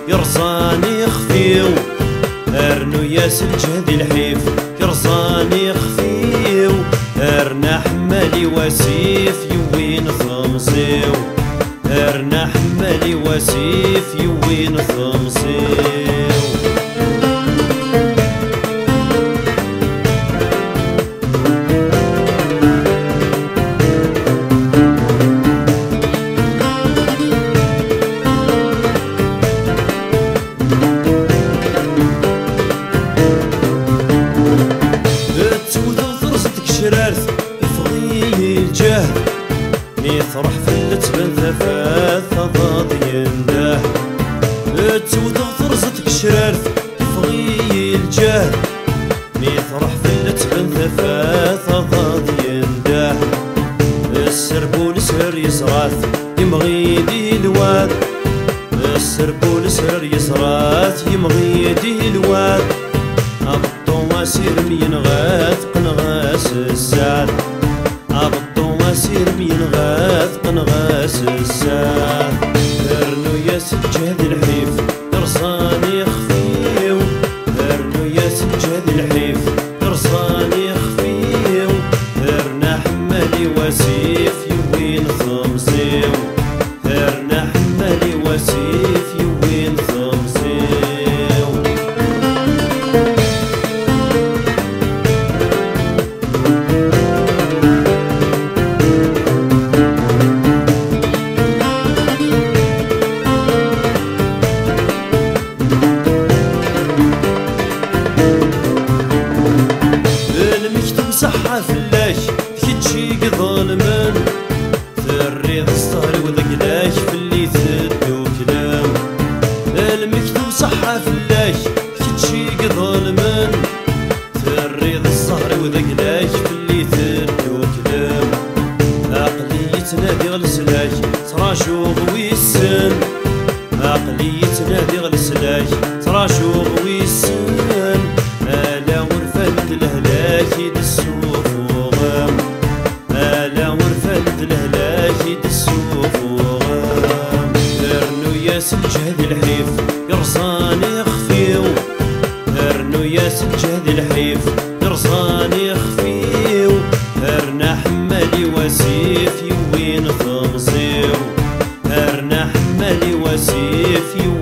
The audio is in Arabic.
يرزاني خفيو ارنو ياس الجهد الحيف يرزاني خفيو ارنا حمالي وسيف يوين خمسيو ارنا حمالي وسيف يوين خمسيو يفرح في التبن ثفاث ضاد ينده تودغ ثرزتك شرارث يفغي الجهد يفرح في التبن ثفاث ضاد ينده السربول سهر يسراث يمغي دي الواد السربول سهر يسراث يمغي دي الواد أبطو مسير مين غاث قنغاس السعد أبطو مسير مين غاث قنغاس السعد ارنو ياس الجهد الحيف يرصاني خفيو ارنو ياس الجهد الحيف يرصاني خفيو ارنا حمالي وسيف يوين خمسيو ارنا حمالي وسيف يوين خمسيو صحة فلاش كيتشي ظالمن تريض الصهر وذقلاش في اللي ثدو كلام المكتوب صحة فلاش كيتشي ظالمن تريض الصهر وذقلاش في اللي ثدو كلام عقلي تنادي غلسلاش صرا شوغ ويسن عقلي تنادي غلسلاش صرا شوغ ويسن ألا ورفد الهلاك يدسو فوغام ألا ورفد الهلاك يدسو فوغام ارنو ياس الجهد الحيف يرصاني خفيو ارنو ياس الجهد الحيف يرصاني خفيو ارنا حمالي وسيف يوين خمسيو ارنا حمالي وسيف يوين